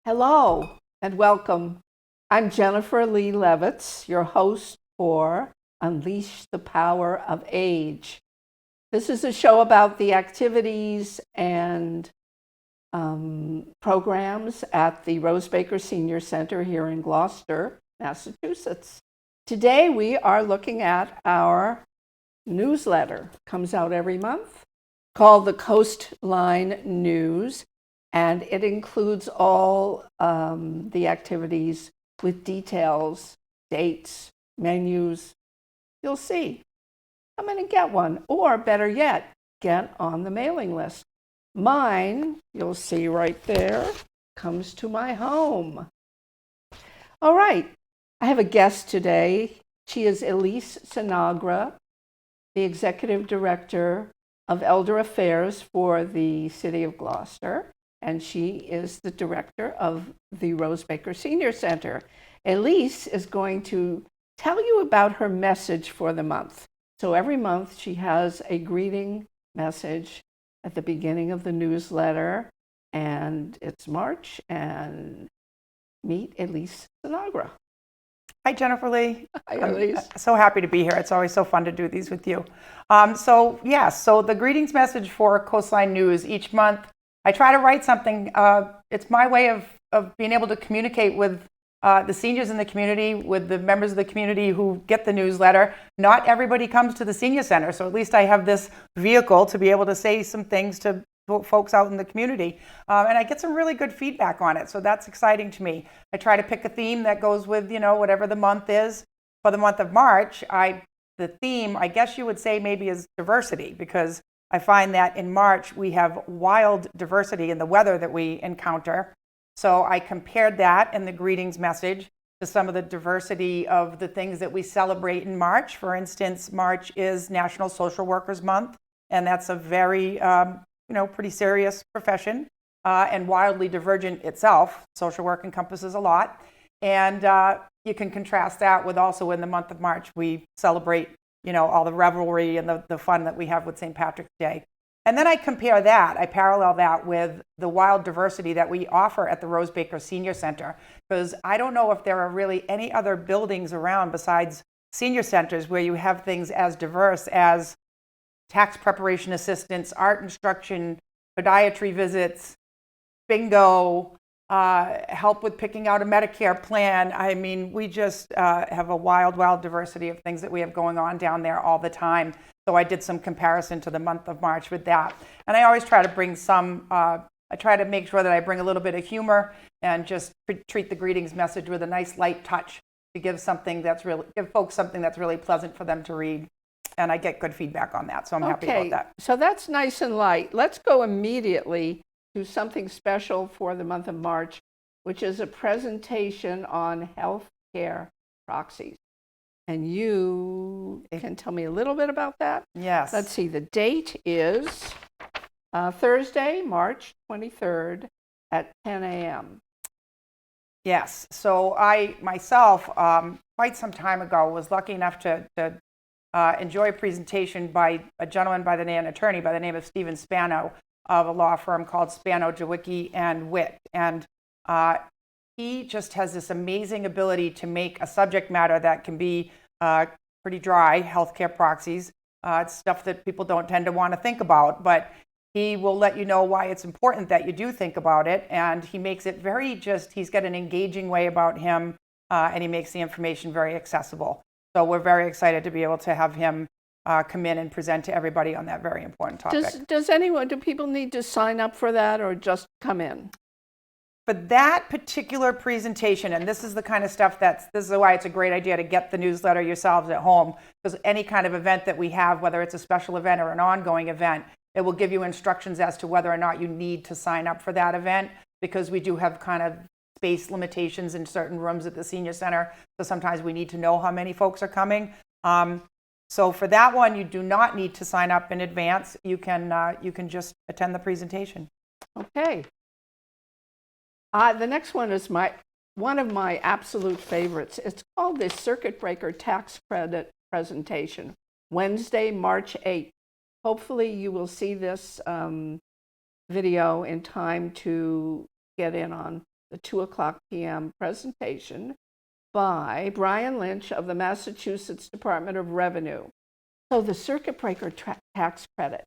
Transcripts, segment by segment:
Hello and welcome. I'm Jennifer Lee Levitz, your host for Unleash the Power of Age. This is a show about the activities and programs at the Rose Baker Senior Center here in Gloucester, Massachusetts. Today we are looking at our newsletter. It comes out every month, called the Coastline News, and it includes all the activities with details, dates, menus. You'll see. Come in and get one, or better yet, get on the mailing list. Mine, you'll see right there, comes to my home. All right, I have a guest today. She is Elise Sinagra, the Executive Director of Elder Affairs for the City of Gloucester, and she is the Director of the Rose Baker Senior Center. Elise is going to tell you about her message for the month. So every month she has a greeting message at the beginning of the newsletter, and it's March, and meet Elise Sinagra. Hi, Jennifer Lee. Hi, Elise. I'm so happy to be here. It's always so fun to do these with you. So the greetings message for Coastline News each month, I try to write something. It's my way of being able to communicate with the seniors in the community, with the members of the community who get the newsletter. Not everybody comes to the senior center, so at least I have this vehicle to be able to say some things to folks out in the community, and I get some really good feedback on it, so that's exciting to me. I try to pick a theme that goes with whatever the month is. For the month of March, the theme, I guess you would say, maybe is diversity, because I find that in March we have wild diversity in the weather that we encounter. So I compared that in the greetings message to some of the diversity of the things that we celebrate in March. For instance, March is National Social Workers Month, and that's a very pretty serious profession and wildly divergent itself. Social work encompasses a lot. And you can contrast that with also in the month of March, we celebrate, all the revelry and the fun that we have with St. Patrick's Day. And then I parallel that with the wild diversity that we offer at the Rose Baker Senior Center, because I don't know if there are really any other buildings around besides senior centers where you have things as diverse as tax preparation assistance, art instruction, podiatry visits, bingo, help with picking out a Medicare plan. I mean, we just have a wild diversity of things that we have going on down there all the time. So I did some comparison to the month of March with that. And I always try to bring I try to make sure that I bring a little bit of humor and just treat the greetings message with a nice light touch to give folks something that's really pleasant for them to read. And I get good feedback on that, so I'm happy about that. So that's nice and light. Let's go immediately to something special for the month of March, which is a presentation on healthcare proxies. And you can tell me a little bit about that? Yes. Let's see, the date is Thursday, March 23rd at 10 a.m. Yes. So I myself, quite some time ago, was lucky enough to enjoy a presentation by an attorney by the name of Stephen Spano of a law firm called Spano, Jawicki and Witt. And he just has this amazing ability to make a subject matter that can be pretty dry, healthcare proxies. It's stuff that people don't tend to want to think about, but he will let you know why it's important that you do think about it. And he makes it he's got an engaging way about him, and he makes the information very accessible. So we're very excited to be able to have him come in and present to everybody on that very important topic. Do people need to sign up for that or just come in? For that particular presentation, and this is the kind of stuff this is why it's a great idea to get the newsletter yourselves at home, because any kind of event that we have, whether it's a special event or an ongoing event, it will give you instructions as to whether or not you need to sign up for that event, because we do have kind of space limitations in certain rooms at the senior center. So sometimes we need to know how many folks are coming. So for that one, you do not need to sign up in advance. You can just attend the presentation. Okay. The next one is one of my absolute favorites. It's called the Circuit Breaker Tax Credit Presentation, Wednesday, March 8th. Hopefully you will see this video in time to get in on the 2 p.m. presentation by Brian Lynch of the Massachusetts Department of Revenue. So the circuit breaker tax credit,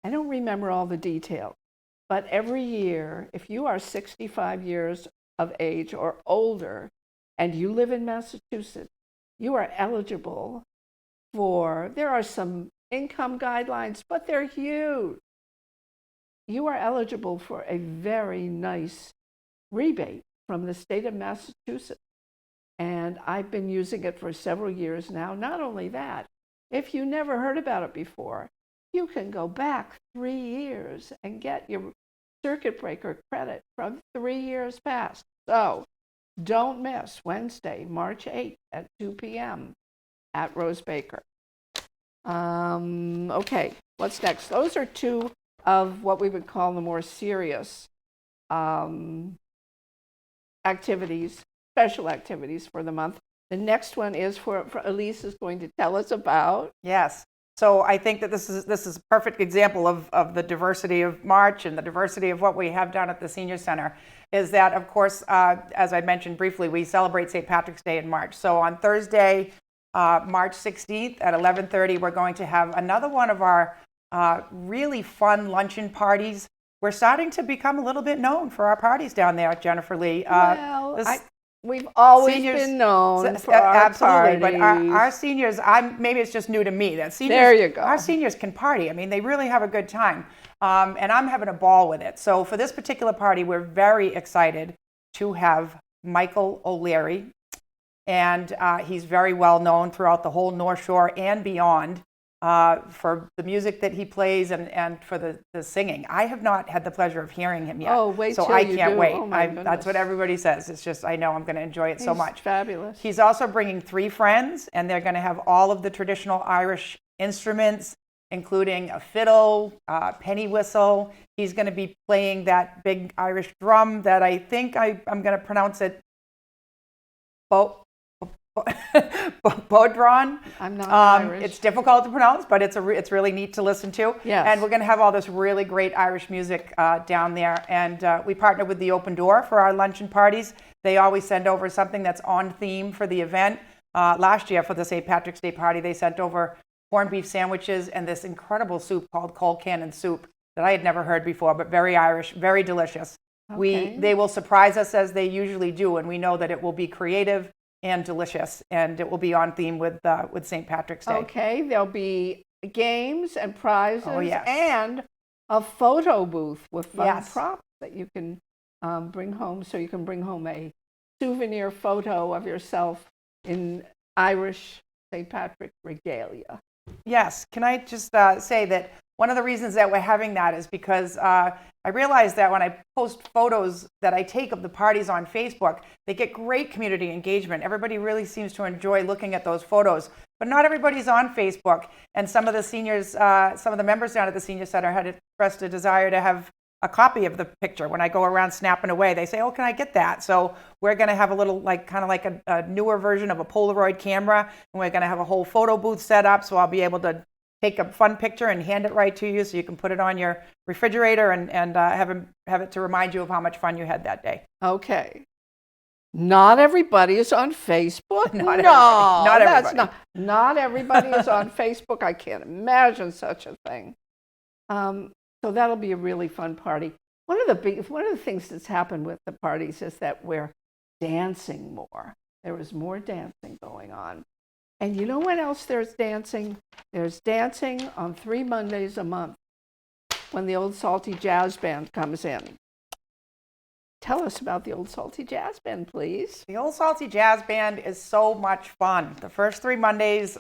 I don't remember all the details, but every year, if you are 65 years of age or older and you live in Massachusetts, you are eligible for, there are some income guidelines, but they're huge. You are eligible for a very nice rebate from the state of Massachusetts. And I've been using it for several years now. Not only that, if you never heard about it before, you can go back 3 years and get your circuit breaker credit from 3 years past. So don't miss Wednesday, March 8th at 2 p.m. at Rose Baker. Okay, what's next? Those are two of what we would call the more serious activities, special activities for the month. The next one is for Elise is going to tell us about. Yes. So I think that this is a perfect example of the diversity of March and the diversity of what we have down at the Senior Center, is that, of course, as I mentioned briefly, we celebrate St. Patrick's Day in March. So on Thursday, March 16th at 11:30, we're going to have another one of our really fun luncheon parties. We're starting to become a little bit known for our parties down there, Jennifer Lee. We've always seniors, been known for our absolutely, parties. but our seniors, maybe it's just new to me. That seniors, there you go. Our seniors can party. I mean, they really have a good time, and I'm having a ball with it. So for this particular party, we're very excited to have Michael O'Leary, and he's very well known throughout the whole North Shore and beyond for the music that he plays and for the singing. I have not had the pleasure of hearing him yet. Oh, wait so till I you can't do. wait. Oh, my goodness. That's what everybody says. It's just, I know I'm going to enjoy it so much. Fabulous. He's also bringing 3 friends, and they're going to have all of the traditional Irish instruments, including a fiddle, penny whistle. He's going to be playing that big Irish drum that I think I'm going to pronounce it bodhran. I'm not Irish. It's difficult to pronounce, but it's really neat to listen to. Yes. And we're going to have all this really great Irish music down there. And we partner with the Open Door for our luncheon parties. They always send over something that's on theme for the event. Last year for the St. Patrick's Day party, they sent over corned beef sandwiches and this incredible soup called cold cannon soup that I had never heard before, but very Irish, very delicious. Okay. They will surprise us as they usually do, and we know that it will be creative and delicious, and it will be on theme with St. Patrick's Day. Okay, there'll be games and prizes yes. and a photo booth with fun Yes. props that you can bring home. So you can bring home a souvenir photo of yourself in Irish St. Patrick regalia. Yes. Can I just say that one of the reasons that we're having that is because I realize that when I post photos that I take of the parties on Facebook, they get great community engagement. Everybody really seems to enjoy looking at those photos, but not everybody's on Facebook. And some of the seniors, some of the members down at the Senior Center had expressed a desire to have a copy of the picture. When I go around snapping away, they say, "Oh, can I get that?" So we're going to have a little, kind of like a newer version of a Polaroid camera, and we're going to have a whole photo booth set up, so I'll be able to take a fun picture and hand it right to you, so you can put it on your refrigerator and have it to remind you of how much fun you had that day. Okay. Not everybody is on Facebook. Not That's everybody. not everybody is on Facebook. I can't imagine such a thing. So that'll be a really fun party. One of the things that's happened with the parties is that we're dancing more. There is more dancing going on. And you know what else there's dancing? There's dancing on 3 Mondays a month when the Old Salty Jazz Band comes in. Tell us about the Old Salty Jazz Band, please. The Old Salty Jazz Band is so much fun. The first 3 Mondays,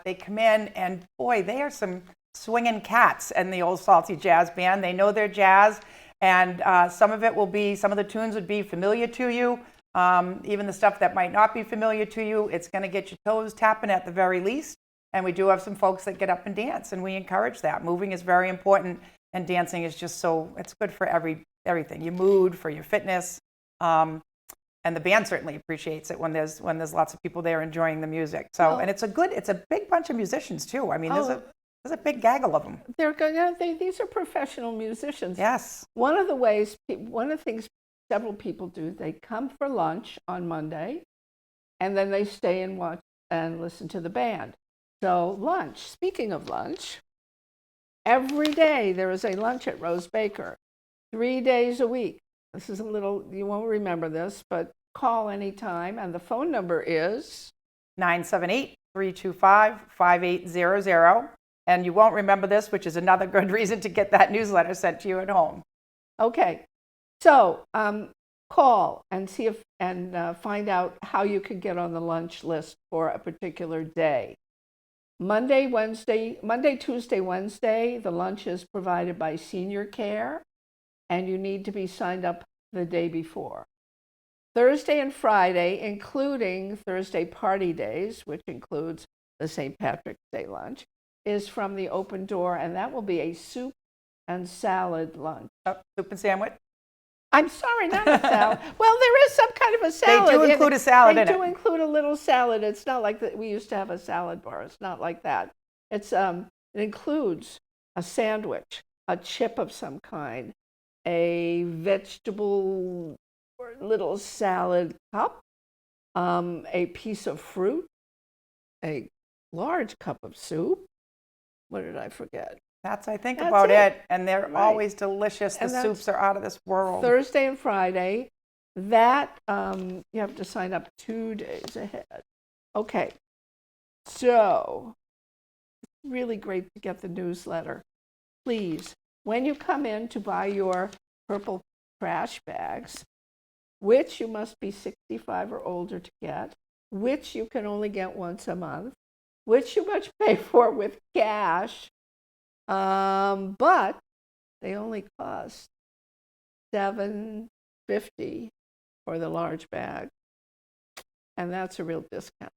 they come in, and boy, they are some swinging cats in the Old Salty Jazz Band. They know their jazz, and some of the tunes would be familiar to you. Even the stuff that might not be familiar to you, it's going to get your toes tapping at the very least. And we do have some folks that get up and dance, and we encourage that. Moving is very important, and dancing is just it's good for everything, your mood, for your fitness. And the band certainly appreciates it when there's lots of people there enjoying the music. So, and it's a big bunch of musicians too. I mean, there's a big gaggle of them. These are professional musicians. Yes. One of the things several people do. They come for lunch on Monday, and then they stay and watch and listen to the band. So lunch, speaking of lunch, every day there is a lunch at Rose Baker, 3 days a week. This is a little, you won't remember this, but call anytime, and the phone number is 978-325-5800. And you won't remember this, which is another good reason to get that newsletter sent to you at home. okay. So call and see if find out how you can get on the lunch list for a particular day. Monday, Tuesday, Wednesday, the lunch is provided by Senior Care, and you need to be signed up the day before. Thursday and Friday, including Thursday party days, which includes the St. Patrick's Day lunch, is from the Open Door, and that will be a soup and salad lunch. Soup and sandwich? I'm sorry, not a salad. Well, there is some kind of a salad. They do include a salad in it. They do include a little salad. It's not like that. We used to have a salad bar. It's not like that. It includes a sandwich, a chip of some kind, a vegetable or little salad cup, a piece of fruit, a large cup of soup. What did I forget? That's, I think, That's about it. it. And they're Right. always delicious. And The that's soups are out of this world. Thursday and Friday. That you have to sign up 2 days ahead. Okay, so it's really great to get the newsletter. Please, when you come in to buy your purple trash bags, which you must be 65 or older to get, which you can only get once a month, which you must pay for with cash, but they only cost $7.50 for the large bag, and that's a real discount.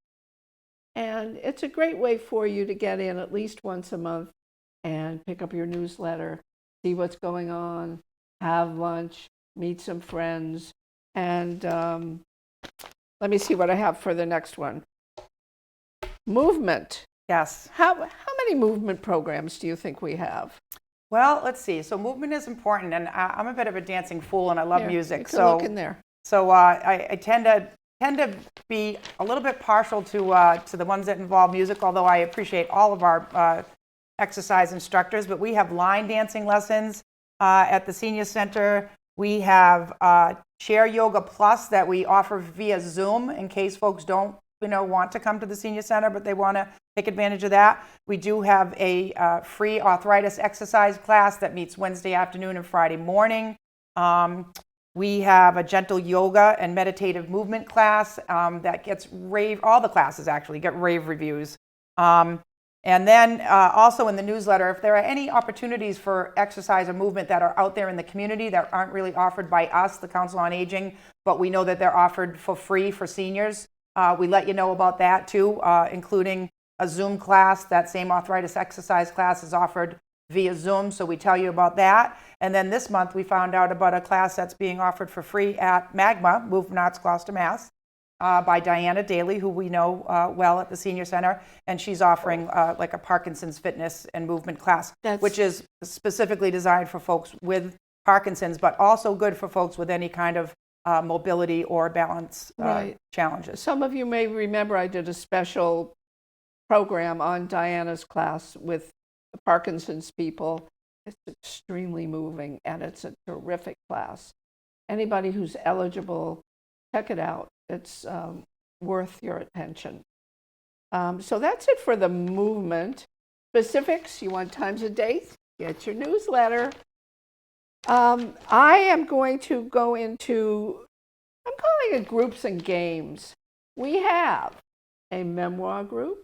And it's a great way for you to get in at least once a month and pick up your newsletter, see what's going on, have lunch, meet some friends, and let me see what I have for the next one. Movement. Yes. How many movement programs do you think we have? Well, let's see. So movement is important, and I'm a bit of a dancing fool, and I love Here, music. you can So look in there. So I tend to be a little bit partial to the ones that involve music, although I appreciate all of our exercise instructors. But we have line dancing lessons at the Senior Center. We have Chair Yoga Plus that we offer via Zoom in case folks don't want to come to the Senior Center, but they want to take advantage of that. We do have a free arthritis exercise class that meets Wednesday afternoon and Friday morning. We have a gentle yoga and meditative movement class that gets all the classes actually get rave reviews. And then also in the newsletter, if there are any opportunities for exercise or movement that are out there in the community that aren't really offered by us, the Council on Aging, but we know that they're offered for free for seniors, we let you know about that too, including a Zoom class. That same arthritis exercise class is offered via Zoom, so we tell you about that. And then this month we found out about a class that's being offered for free at MAGMA, Movement Arts Gloucester, Mass, by Diana Daly, who we know well at the Senior Center, and she's offering like a Parkinson's fitness and movement class, which is specifically designed for folks with Parkinson's, but also good for folks with any kind of mobility or balance challenges. Some of you may remember I did a special program on Diana's class with the Parkinson's people. It's extremely moving, and it's a terrific class. Anybody who's eligible, check it out. It's worth your attention. So that's it for the movement. Specifics, you want times and dates? Get your newsletter. I am going to go into, I'm calling it groups and games. We have a memoir group.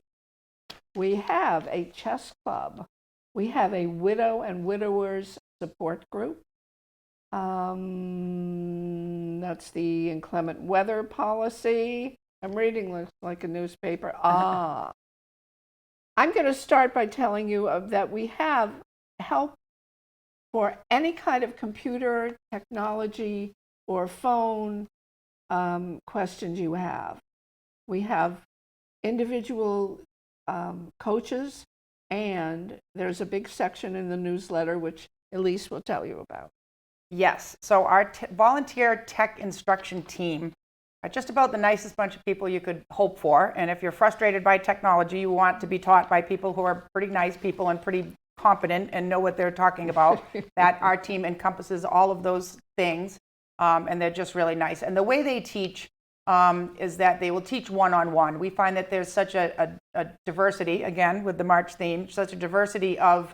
We have a chess club. We have a widow and widowers support group. That's the inclement weather policy. I'm reading like a newspaper. I'm going to start by telling you that we have help for any kind of computer, technology, or phone questions you have. We have individual coaches, and there's a big section in the newsletter which Elise will tell you about. Yes. So our volunteer tech instruction team are just about the nicest bunch of people you could hope for. And if you're frustrated by technology, you want to be taught by people who are pretty nice people and pretty competent and know what they're talking about. That our team encompasses all of those things, and they're just really nice. And the way they teach is that they will teach one-on-one. We find that there's such a diversity, again, with the March theme, such a diversity of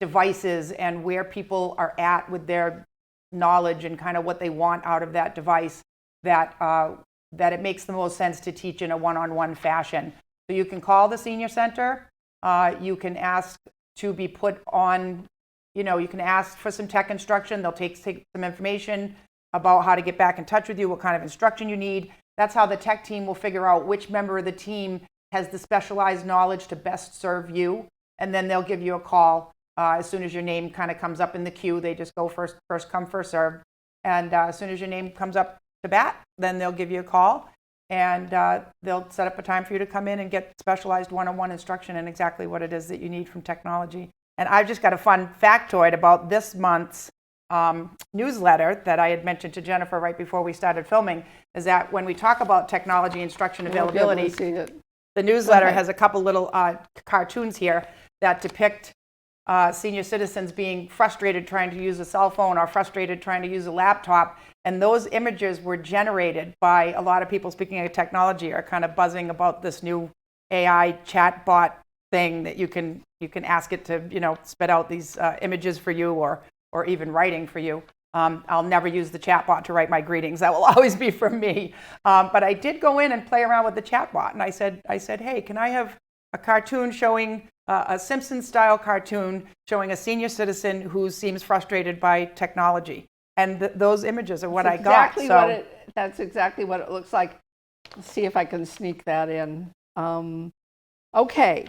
devices and where people are at with their knowledge and kind of what they want out of that device, that it makes the most sense to teach in a one-on-one fashion. So you can call the senior center. You can ask to be put on, you can ask for some tech instruction. They'll take some information about how to get back in touch with you, what kind of instruction you need. That's how the tech team will figure out which member of the team has the specialized knowledge to best serve you. And then they'll give you a call as soon as your name kind of comes up in the queue. They just go first come, first serve. And as soon as your name comes up to bat, then they'll give you a call. And they'll set up a time for you to come in and get specialized one-on-one instruction in exactly what it is that you need from technology. And I've just got a fun factoid about this month's newsletter that I had mentioned to Jennifer right before we started filming, is that when we talk about technology instruction availability, the newsletter has a couple little cartoons here that depict senior citizens being frustrated trying to use a cell phone or frustrated trying to use a laptop. And those images were generated by a lot of people, speaking of technology, are kind of buzzing about this new AI chat bot thing that you can ask it to spit out these images for you or even writing for you. I'll never use the chatbot to write my greetings. That will always be from me. But I did go in and play around with the chatbot, and I said, hey, can I have a cartoon showing a Simpsons-style cartoon showing a senior citizen who seems frustrated by technology? And those images are what I got. That's exactly what it looks like. Let's see if I can sneak that in. Okay.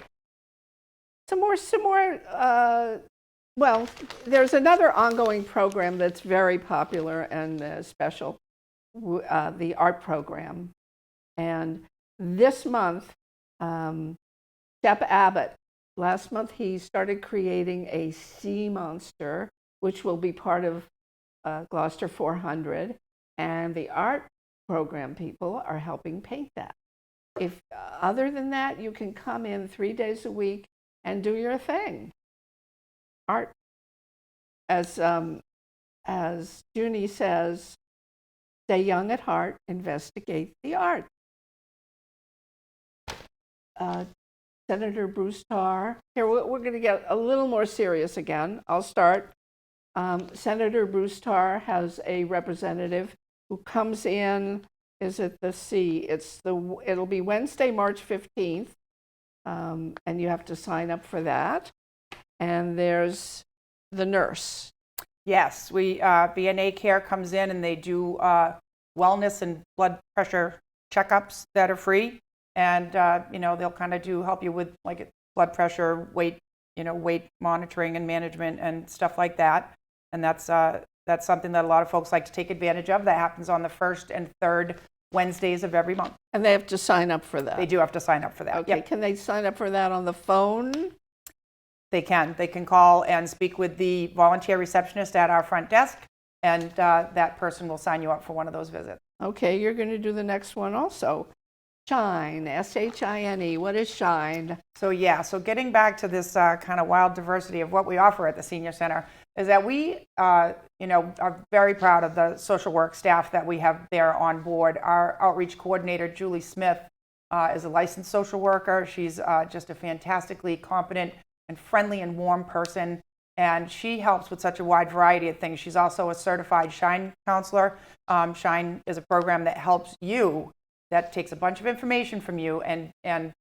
Some more. Well, there's another ongoing program that's very popular and special, the art program. And this month, Shep Abbott, last month he started creating a sea monster, which will be part of Gloucester 400. And the art program people are helping paint that. If other than that, you can come in 3 days a week and do your thing. Art, as Junie says, stay young at heart, investigate the art. Senator Bruce Tarr, here we're going to get a little more serious again. I'll start. Senator Bruce Tarr has a representative who comes in, is at the C. It'll be Wednesday, March 15th, and you have to sign up for that. And there's the nurse. Yes, VNA Care comes in and they do wellness and blood pressure checkups that are free. And, they'll kind of help you with like blood pressure, weight monitoring and management and stuff like that. And that's something that a lot of folks like to take advantage of. That happens on the first and third Wednesdays of every month. And they have to sign up for that. They do have to sign up for that. Okay, Yep. Can they sign up for that on the phone? They can. They can call and speak with the volunteer receptionist at our front desk, and that person will sign you up for one of those visits. Okay, you're going to do the next one also. Shine, S-H-I-N-E. What is Shine? So getting back to this kind of wild diversity of what we offer at the Senior Center is that we, are very proud of the social work staff that we have there on board. Our outreach coordinator, Julie Smith, is a licensed social worker. She's just a fantastically competent and friendly and warm person, and she helps with such a wide variety of things. She's also a certified Shine counselor. Shine is a program that helps you, that takes a bunch of information from you and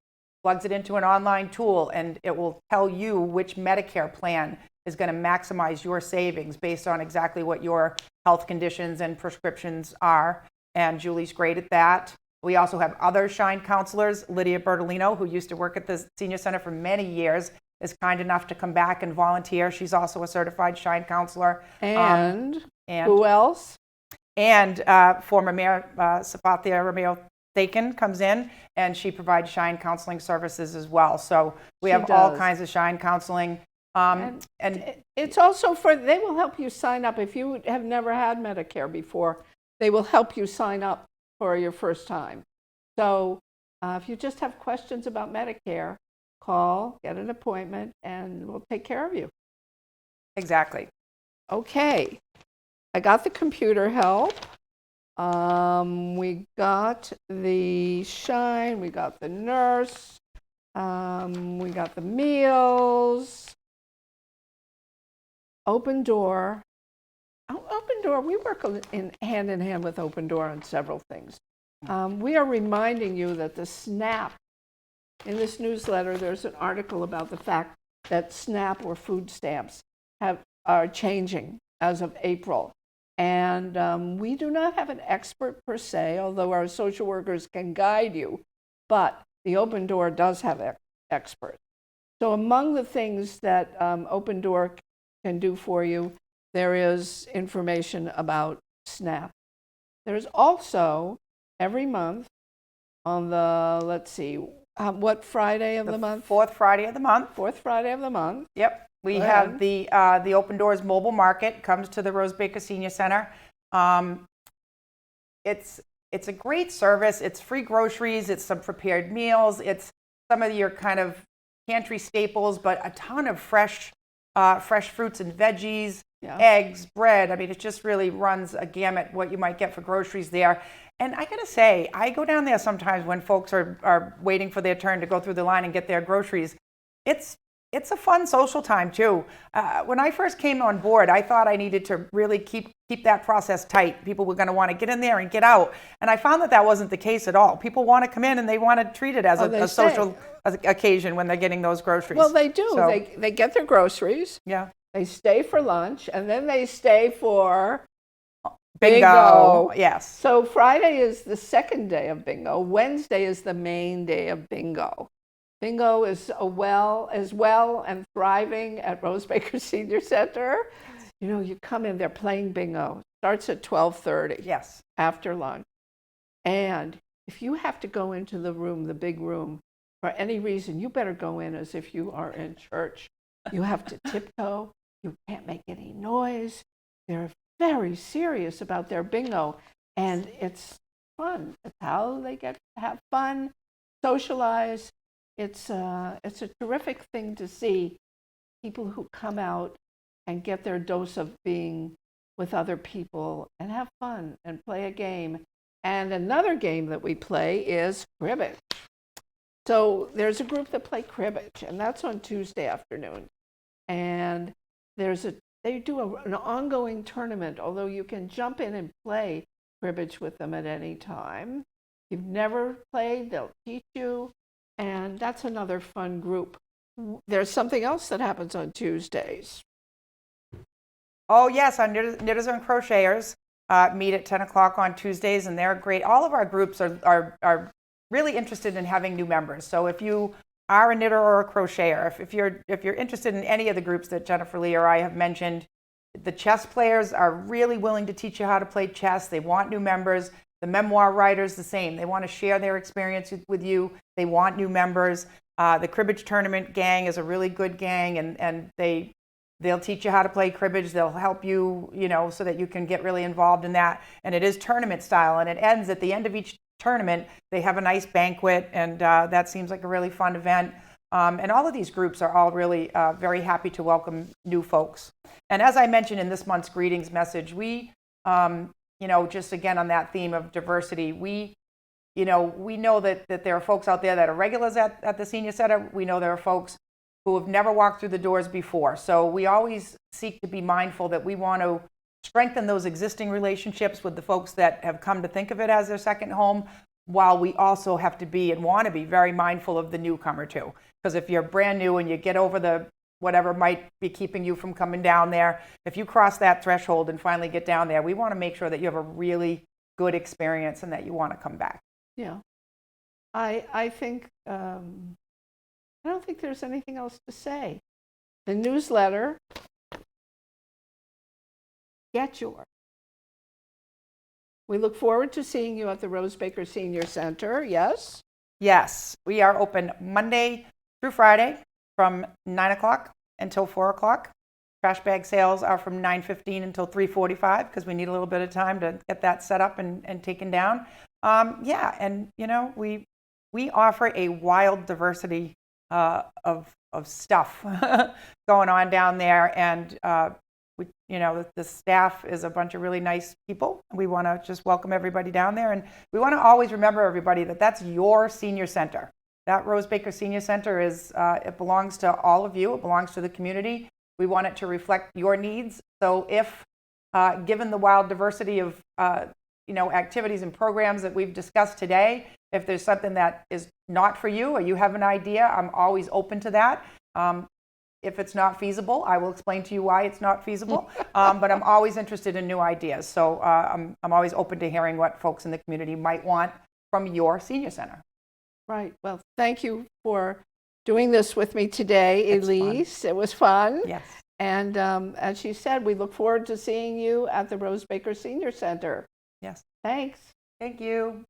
plugs it into an online tool, and it will tell you which Medicare plan is going to maximize your savings based on exactly what your health conditions and prescriptions are. And Julie's great at that. We also have other Shine counselors. Lydia Bertolino, who used to work at the Senior Center for many years, is kind enough to come back and volunteer. She's also a certified Shine counselor. And who else? And former Mayor Sabathia Romeo Thakin comes in, and she provides Shine counseling services as well. So we have all kinds of Shine counseling And It's also they will help you sign up. If you have never had Medicare before, they will help you sign up for your first time. So if you just have questions about Medicare, call, get an appointment, and we'll take care of you. exactly. Okay, I got the computer help. We got the Shine, we got the nurse, we got the meals. Open Door. Open Door, we work hand in hand with Open Door on several things. We are reminding you that the SNAP, in this newsletter, there's an article about the fact that SNAP or food stamps are changing as of April. And we do not have an expert per se, although our social workers can guide you, but the Open Door does have experts. So among the things that Open Door can do for you, there is information about SNAP. There's also every month on the, let's see, what Friday of the month? Fourth Friday of the month. Fourth Friday of the month. Yep. We have the Open Doors Mobile Market comes to the Rose Baker Senior Center. It's a great service. It's free groceries. It's some prepared meals. It's some of your kind of pantry staples, but a ton of fresh fruits and veggies, eggs, bread. I mean, it just really runs a gamut what you might get for groceries there. And I gotta say, I go down there sometimes when folks are waiting for their turn to go through the line and get their groceries. It's a fun social time too. When I first came on board, I thought I needed to really keep that process tight. People were going to want to get in there and get out, and I found that wasn't the case at all. People want to come in and they want to treat it as a social occasion when they're getting those groceries. Well, they do. So, they get their groceries. Yeah. They stay for lunch, and then they stay for bingo. Yes. So Friday is the second day of bingo. Wednesday is the main day of bingo. Bingo is as well and thriving at Rose Baker Senior Center. You know, you come in, they're playing bingo. Starts at 12:30. Yes. After lunch. And if you have to go into the room, the big room, for any reason, you better go in as if you are in church. You have to tiptoe. You can't make any noise. They're very serious about their bingo. And it's fun. It's how they get to have fun, socialize. It's a terrific thing to see people who come out and get their dose of being with other people and have fun and play a game. And another game that we play is cribbage. So there's a group that play cribbage, and that's on Tuesday afternoon. And they do an ongoing tournament, although you can jump in and play cribbage with them at any time. If you've never played, they'll teach you. And that's another fun group. There's something else that happens on Tuesdays. Oh, yes, our Knitters and Crocheters meet at 10 o'clock on Tuesdays, and they're great. All of our groups are really interested in having new members. So if you are a knitter or a crocheter, if you're interested in any of the groups that Jennifer Lee or I have mentioned, the chess players are really willing to teach you how to play chess. They want new members. The memoir writers, the same. They want to share their experience with you. They want new members. The cribbage tournament gang is a really good gang, and they'll teach you how to play cribbage. They'll help you, so that you can get really involved in that. And it is tournament style, and it ends at the end of each tournament. They have a nice banquet, and that seems like a really fun event. And all of these groups are all really very happy to welcome new folks. And as I mentioned in this month's greetings message, we just again on that theme of diversity, we know that there are folks out there that are regulars at the Senior Center. We know there are folks who have never walked through the doors before. So we always seek to be mindful that we want to strengthen those existing relationships with the folks that have come to think of it as their second home, while we also have to be and want to be very mindful of the newcomer too. Because if you're brand new and you get over the whatever might be keeping you from coming down there, if you cross that threshold and finally get down there, we want to make sure that you have a really good experience and that you want to come back. Yeah. I think, I don't think there's anything else to say. The newsletter, get yours. We look forward to seeing you at the Rose Baker Senior Center, yes? Yes, we are open Monday through Friday from 9 o'clock until 4 o'clock. Trash bag sales are from 9:15 until 3:45 because we need a little bit of time to get that set up and taken down. Yeah, and we offer a wild diversity of stuff going on down there, and the staff is a bunch of really nice people. We want to just welcome everybody down there, and we want to always remember everybody that that's your senior center. That Rose Baker Senior Center it belongs to all of you. It belongs to the community. We want it to reflect your needs. So if, given the wild diversity of activities and programs that we've discussed today, if there's something that is not for you or you have an idea, I'm always open to that. If it's not feasible, I will explain to you why it's not feasible. But I'm always interested in new ideas. So I'm always open to hearing what folks in the community might want from your senior center. Right. Well, thank you for doing this with me today, It's fun. Elise. It was fun. Yes. And as she said, we look forward to seeing you at the Rose Baker Senior Center. Yes. Thanks. Thank you.